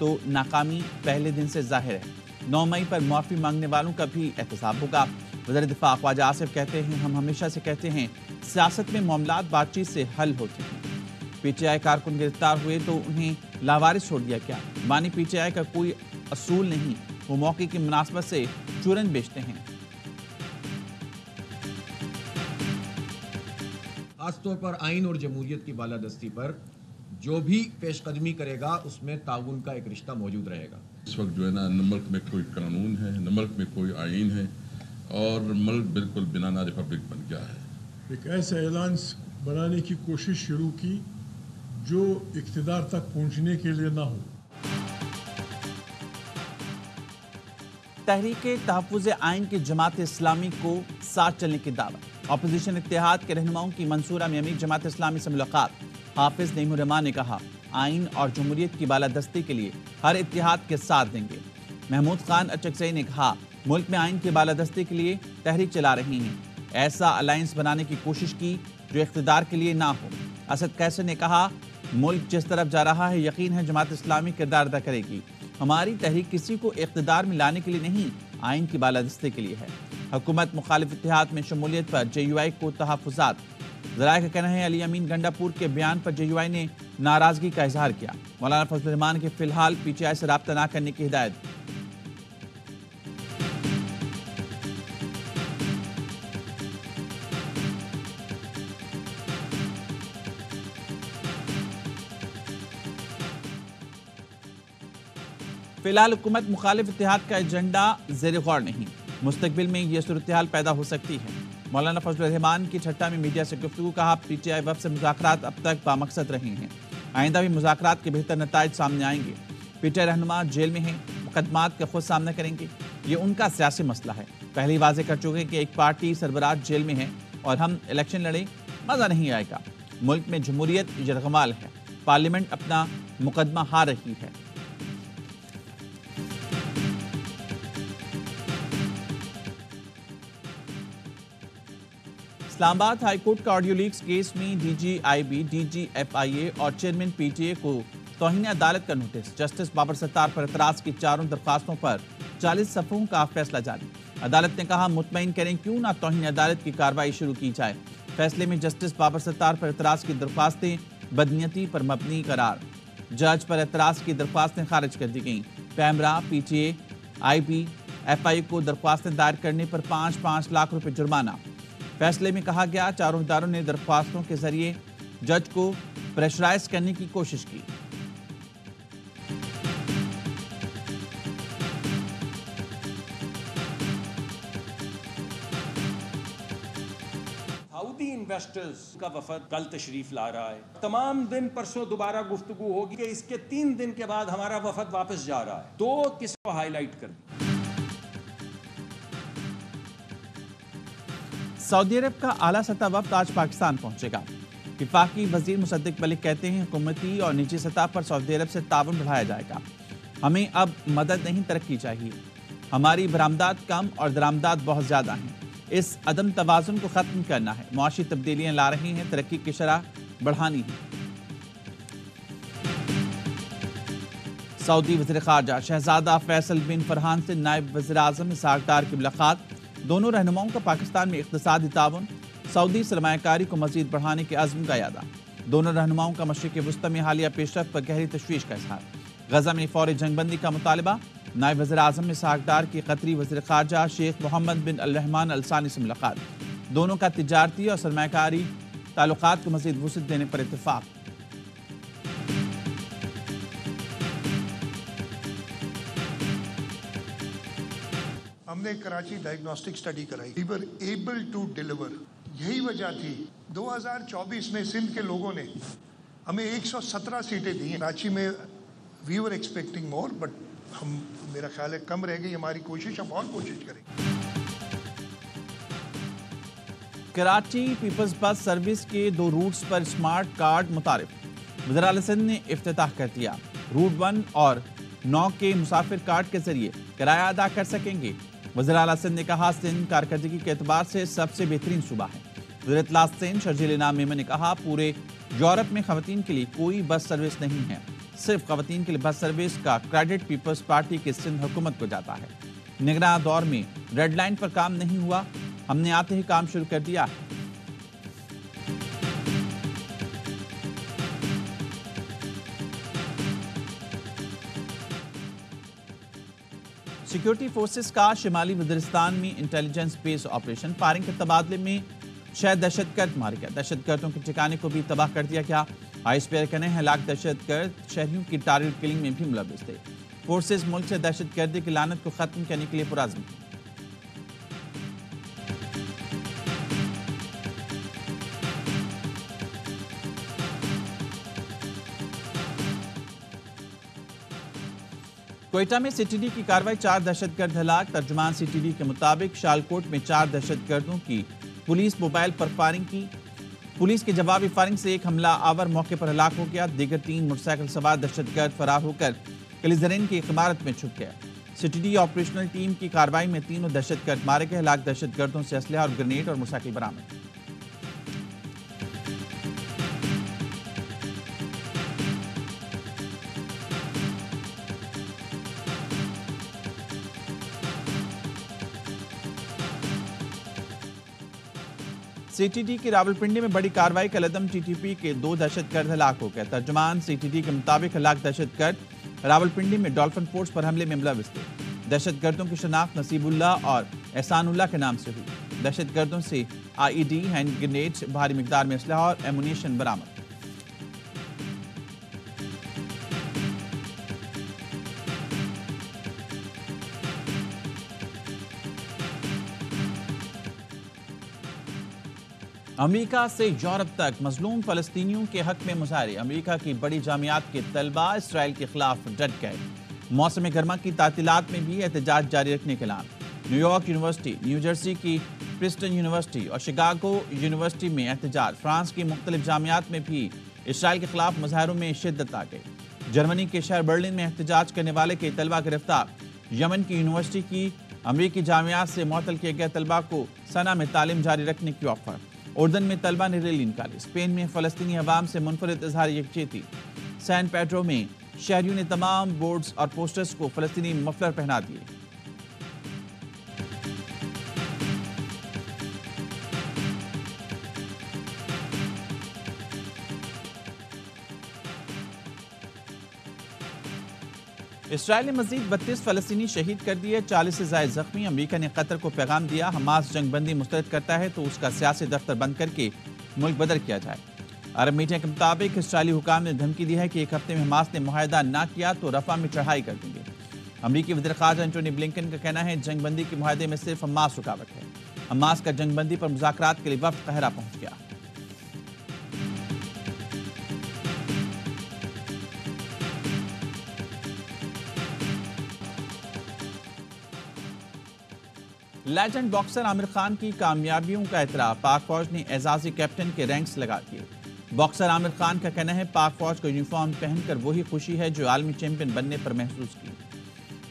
تو ناکامی پہلے دن سے ظاہر ہے۔ 9 مئی پر معافی مانگنے والوں کا بھی احتساب ہوگا۔ وزیر دفاع خواجہ آصف کہتے ہیں، ہم ہمیشہ سے کہتے ہیں سیاست میں معاملات بات چیت سے حل ہوتے ہیں۔ پی ٹی آئی کارکن گرفتار ہوئے تو انہیں لاوارث چھوڑ دیا کیا؟ مانی پی ٹی آئی کا کوئی اصول نہیں، وہ موقع کی مناسبت سے چورن بیچتے ہیں۔ خاص طور پر آئین اور جمہوریت کی بالادستی پر جو بھی پیش قدمی کرے گا اس میں تعاون کا ایک رشتہ موجود رہے گا۔ اس وقت جو ہے نا ملک میں کوئی قانون ہے، ملک میں کوئی آئین ہے اور ملک بالکل بنانا ریپبلک بن گیا ہے۔ ایک ایسا اعلان بنانے کی کوشش شروع کی جو اقتدار تک پہنچنے کے لیے نہ ہو۔ تحریک تحفظ آئین کی جماعت اسلامی کو ساتھ چلنے کی دعوت۔ اپوزیشن اتحاد کے رہنماؤں کی منصورہ میں امیر جماعت اسلامی سے ملاقات۔ حافظ نعیم الرحمان نے کہا آئین اور جمہوریت کی بالادستی کے لیے ہر اتحاد کے ساتھ دیں گے۔ محمود خان اچکزئی نے کہا ملک میں آئین کی بالادستی کے لیے تحریک چلا رہی ہیں، ایسا الائنس بنانے کی کوشش کی جو اقتدار کے لیے نہ ہو۔ اسد قیصر نے کہا ملک جس طرف جا رہا ہے یقین ہے جماعت اسلامی کردار ادا کرے گی۔ ہماری تحریک کسی کو اقتدار میں لانے کے لیے نہیں، آئین کی بالادستی کے لیے ہے۔ حکومت مخالف اتحاد میں شمولیت پر جے یو آئی کو تحفظات۔ ذرائع کا کہنا ہے علی امین گنڈا پور کے بیان پر جے یو آئی نے ناراضگی کا اظہار کیا۔ مولانا فضل الرحمان کے فی الحال پی ٹی آئی سے رابطہ نہ کرنے کی ہدایت۔ فی الحال حکومت مخالف اتحاد کا ایجنڈا زیر غور نہیں، مستقبل میں یہ صورتحال پیدا ہو سکتی ہے۔ مولانا فضل الرحمان کی چھٹا میں میڈیا سے گفتگو، کہا پی ٹی آئی وفد سے مذاکرات اب تک بامقصد رہے ہیں، آئندہ بھی مذاکرات کے بہتر نتائج سامنے آئیں گے۔ پی ٹی آئی رہنما جیل میں ہیں، مقدمات کا خود سامنا کریں گے، یہ ان کا سیاسی مسئلہ ہے۔ پہلے ہی واضح کر چکے کہ ایک پارٹی سربراہ جیل میں ہے اور ہم الیکشن لڑیں مزہ نہیں آئے گا۔ ملک میں جمہوریت یرغمال ہے، پارلیمنٹ اپنا مقدمہ ہار رہی ہے۔ اسلام آباد ہائی کورٹ کا آڈیو لیکس کیس میں D G I B, D G F I A اور چیئرمین پی ٹی اے کو توہین عدالت کا نوٹس۔ جسٹس بابر ستار پر اعتراض کی چاروں درخواستوں پر 40 صفحوں کا فیصلہ جاری۔ عدالت نے کہا مطمئن کریں کیوں نہ توہین عدالت کی کارروائی شروع کی جائے۔ فیصلے میں جسٹس بابر ستار پر اعتراض کی درخواستیں بدنیتی پر مبنی قرار۔ جج پر اعتراض کی درخواستیں خارج کر دی گئیں۔ PEMRA, P T A, I B, F I A کو درخواستیں دائر کرنے پر 5 لاکھ روپے جرمانہ۔ فیصلے میں کہا گیا چاروں اداروں نے درخواستوں کے ذریعے جج کو پریشرائز کرنے کی کوشش کی۔ سعودی انویسٹرز کا وفد کل تشریف لا رہا ہے، تمام دن پرسوں دوبارہ گفتگو ہوگی کہ اس کے 3 دن کے بعد ہمارا وفد واپس جا رہا ہے۔ 2 کس کو ہائی لائٹ کر دیں۔ سعودی عرب کا اعلیٰ سطح وفد آج پاکستان پہنچے گا۔ وفاقی وزیر مصدق ملک کہتے ہیں حکومتی اور نجی سطح پر سعودی عرب سے تعاون بڑھایا جائے گا۔ ہمیں اب مدد نہیں ترقی چاہیے، ہماری برآمدات کم اور درآمدات بہت زیادہ ہیں، اس عدم توازن کو ختم کرنا ہے، معاشی تبدیلیاں لا رہے ہیں، ترقی کی شرح بڑھانی ہے۔ سعودی وزیر خارجہ شہزادہ فیصل بن فرحان سے نائب وزیر اعظم اسحاق ڈار کی ملاقات۔ دونوں رہنماؤں کا پاکستان میں اقتصادی تعاون، سعودی سرمایہ کاری کو مزید بڑھانے کے عزم کا اعادہ۔ دونوں رہنماؤں کا مشرق وسطی میں حالیہ پیش رفت پر گہری تشویش کا اظہار۔ غزہ میں فوری جنگ بندی کا مطالبہ۔ نائب وزیر اعظم اسحاق ڈار کی قطری وزیر خارجہ شیخ محمد بن الرحمان الثانی سے ملاقات۔ دونوں کا تجارتی اور سرمایہ کاری تعلقات کو مزید وسعت دینے پر اتفاق۔ ہم نے کراچی ڈائگنوسٹک سٹڈی کرائی، we were able to deliver۔ یہی وجہ تھی 2024 میں سندھ کے لوگوں نے ہمیں 117 سیٹیں دی ہیں۔ کراچی میں we were expecting more but ہم میرا خیال ہے کم رہ گئی، ہماری کوشش، ہم اور کوشش کریں۔ کراچی پیپلز بس سروس کے 2 روٹس پر اسمارٹ کارڈ متعارف۔ وزیر اعلیٰ سندھ نے افتتاح کر دیا۔ روٹ 1 اور 9 کے مسافر کارڈ کے ذریعے کرایہ ادا کر سکیں گے۔ وزیر اعلیٰ سندھ نے کہا سندھ کارکردگی کے اعتبار سے سب سے بہترین صوبہ ہے۔ وزیر اطلاعات سندھ شرجیل انعام میمن نے کہا پورے یورپ میں خواتین کے لیے کوئی بس سروس نہیں ہے، صرف خواتین کے لیے بس سروس کا کریڈٹ پیپلز پارٹی کی سندھ حکومت کو جاتا ہے۔ نگراں دور میں ریڈ لائن پر کام نہیں ہوا، ہم نے آتے ہی کام شروع کر دیا ہے۔ سیکیورٹی فورسز کا شمالی وزیرستان میں انٹیلیجنس بیس آپریشن، فائرنگ کے تبادلے میں 6 دہشت گرد مارے گئے۔ دہشت گردوں کے ٹھکانے کو بھی تباہ کر دیا گیا۔ آئی اسپیئر کہنے ہیں ہلاک دہشت گرد شہریوں کی ٹارگٹ کلنگ میں بھی ملوث تھے۔ فورسز ملک سے دہشت گردی کی لعنت کو ختم کرنے کے لیے پرعزم ہیں۔ کوئٹہ میں سی ٹی ڈی کی کارروائی، 4 دہشت گرد ہلاک۔ ترجمان سی ٹی ڈی کے مطابق شالکوٹ میں 4 دہشت گردوں کی پولیس موبائل پر فائرنگ کی۔ پولیس کی جوابی فائرنگ سے ایک حملہ آور موقع پر ہلاک ہو گیا۔ دیگر 3 موٹر سائیکل سوار دہشت گرد فرار ہو کر کلیزرین کی ایک عمارت میں چھپ گئے۔ C T D operational team کی کارروائی میں 3 دہشت گرد مارے گئے۔ ہلاک دہشت گردوں سے اسلحہ اور گرینیڈ اور موٹر سائیکل برآمد۔ سی ٹی ڈی کی راولپنڈی میں بڑی کارروائی، کالعدم ٹی ٹی پی کے 2 دہشت گرد ہلاک ہو گئے۔ ترجمان سی ٹی ڈی کے مطابق ہلاک دہشت گرد راولپنڈی میں ڈالفن فورس پر حملے میں ملوث تھے۔ دہشت گردوں کی شناخت نصیب اللہ اور احسان اللہ کے نام سے ہوئی۔ دہشت گردوں سے آئی ای ڈی، ہینڈ گرینیڈ، بھاری مقدار میں اسلحہ اور ایمونیشن برآمد۔ امریکہ سے یورپ تک مظلوم فلسطینیوں کے حق میں مظاہرے۔ امریکہ کی بڑی جامعات کے طلبہ اسرائیل کے خلاف ڈٹ گئے۔ موسم گرما کی تعطیلات میں بھی احتجاج جاری رکھنے کا اعلان۔ New York university, new Jersey کی پرسٹن یونیورسٹی اور شکاگو یونیورسٹی میں احتجاج۔ فرانس کی مختلف جامعات میں بھی اسرائیل کے خلاف مظاہروں میں شدت آ گئی۔ جرمنی کے شہر برلن میں احتجاج کرنے والے کئی طلبہ گرفتار۔ یمن کی یونیورسٹی کی امریکی جامعات سے معطل کیے گئے طلبہ کو سنہ میں تعلیم جاری رکھنے کی آفر۔ اردن میں طلبہ نے ریلی نکالی۔ اسپین میں فلسطینی عوام سے منفرد اظہار یکجہتی۔ سین پیڈرو میں شہریوں نے تمام بورڈز اور پوسٹرز کو فلسطینی مفلر پہنا دیے۔ اسرائیل نے مزید 32 فلسطینی شہید کر دیے، 40 سے زائد زخمی۔ امریکہ نے قطر کو پیغام دیا، حماس جنگ بندی مسترد کرتا ہے تو اس کا سیاسی دفتر بند کر کے ملک بدر کیا جائے۔ عرب میڈیا کے مطابق اسرائیلی حکام نے دھمکی دی ہے کہ ایک ہفتے میں حماس نے معاہدہ نہ کیا تو رفح میں چڑھائی کر دیں گے۔ امریکی وزیر خارجہ انٹونی بلنکن کا کہنا ہے جنگ بندی کے معاہدے میں صرف حماس رکاوٹ ہے۔ حماس کا جنگ بندی پر مذاکرات کے لیے وفد قاہرہ پہنچ گیا۔ لیجنڈ باکسر عامر خان کی کامیابیوں کا اعتراف، پاک فوج نے اعزازی کیپٹن کے رینکس لگا دیے۔ باکسر عامر خان کا کہنا ہے پاک فوج کا یونیفارم پہن کر وہی خوشی ہے جو عالمی چیمپئن بننے پر محسوس کی۔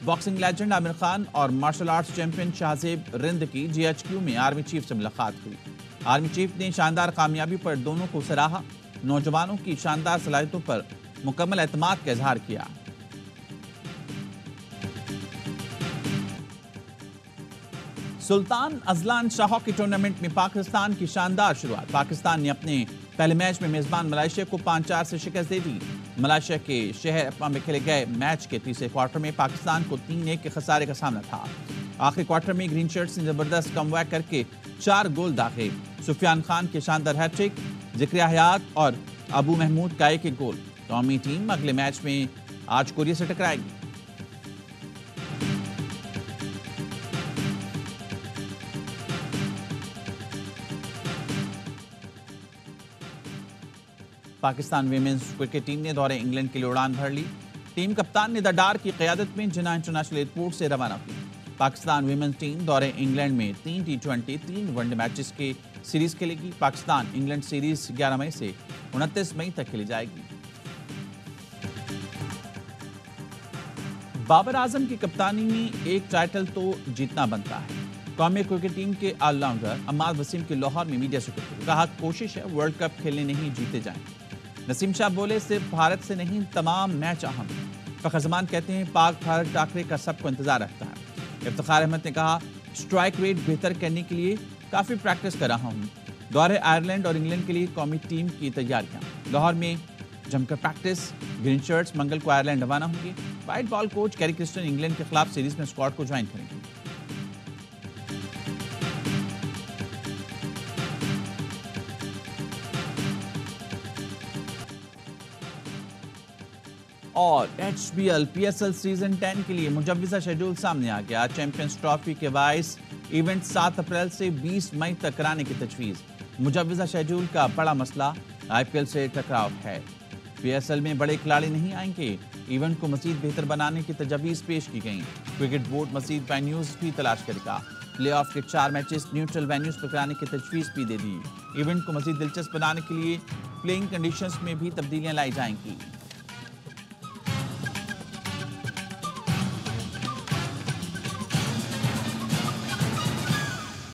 باکسنگ لیجنڈ عامر خان اور مارشل آرٹس چیمپئن شاہزیب رند کی جی ایچ کیو میں آرمی چیف سے ملاقات ہوئی۔ آرمی چیف نے شاندار کامیابی پر دونوں کو سراہا، نوجوانوں کی شاندار صلاحیتوں پر مکمل اعتماد کا اظہار کیا۔ سلطان ازلان شاہ ہاکی ٹورنامنٹ میں پاکستان کی شاندار شروعات۔ پاکستان نے اپنے پہلے میچ میں میزبان ملائیشیا کو 5-4 سے شکست دے دی۔ ملائیشیا کے شہر اپا میں کھیلے گئے میچ کے تیسرے کوارٹر میں پاکستان کو 3-1 کے خسارے کا سامنا تھا۔ آخری کوارٹر میں گرین شرٹس نے زبردست کم بیک کر کے 4 گول داغے۔ سفیان خان کے شاندار ہیٹ ٹرک، ذکریہ حیات اور ابو محمود کا ایک گول۔ قومی ٹیم اگلے میچ میں آج کوریا سے ٹکرائے گی۔ پاکستان ویمنز کرکٹ ٹیم نے دورے انگلینڈ کے لیے اڑان بھر لی۔ ٹیم کپتان ندا ڈار کی قیادت میں جناح انٹرنیشنل ایئرپورٹ سے روانہ ہوئی۔ پاکستان ویمنز ٹیم دورے انگلینڈ میں 3 T20 3 ون ڈے میچز کے سیریز کھیلے گی۔ پاکستان انگلینڈ سیریز 11 مئی سے 29 مئی تک کھیلی جائے گی۔ بابر اعظم کی کپتانی میں ایک ٹائٹل تو جیتنا بنتا ہے۔ قومی کرکٹ ٹیم کے آل راؤنڈر عماد وسیم کی لاہور میں میڈیا سے گفتگو، کہا کوشش ہے ورلڈ کپ کھیلنے نہیں جیتے جائیں۔ نسیم شاہ بولے صرف بھارت سے نہیں تمام میچ اہم. فخر زمان کہتے ہیں پاک بھارت ٹاکرے کا سب کو انتظار رہتا ہے. افتخار احمد نے کہا سٹرائک ریٹ بہتر کرنے کے لیے کافی پریکٹس کر رہا ہوں. دورے آئرلینڈ اور انگلینڈ کے لیے قومی ٹیم کی تیاریاں. لاہور میں جم کر پریکٹس. گرین شرٹس منگل کو آئرلینڈ روانہ ہوں گے. White ball coach carry کرسٹن England کے خلاف سیریز میں اسکواڈ کو جوائن کریں گے. اور PSL سیزن 10 کے لیے مجوزہ شیڈول سامنے آ گیا. چیمپئنز ٹرافی کے باعث ایونٹ 7 اپریل سے 20 مئی تک کرانے کی تجویز. مجوزہ شیڈول کا بڑا مسئلہ IPL سے ٹکراؤ ہے. PSL میں بڑے کھلاڑی نہیں آئیں گے. ایونٹ کو مزید بہتر بنانے کی تجاویز پیش کی گئیں. کرکٹ بورڈ مزید وینیوز بھی تلاش کرے گا. پلے آف کے 4 میچز نیوٹرل وینیوز پر کرانے کی تجویز بھی دے دی. ایونٹ کو مزید دلچسپ بنانے کے لیے پلینگ کنڈیشنز میں بھی تبدیلیاں لائی جائیں گی.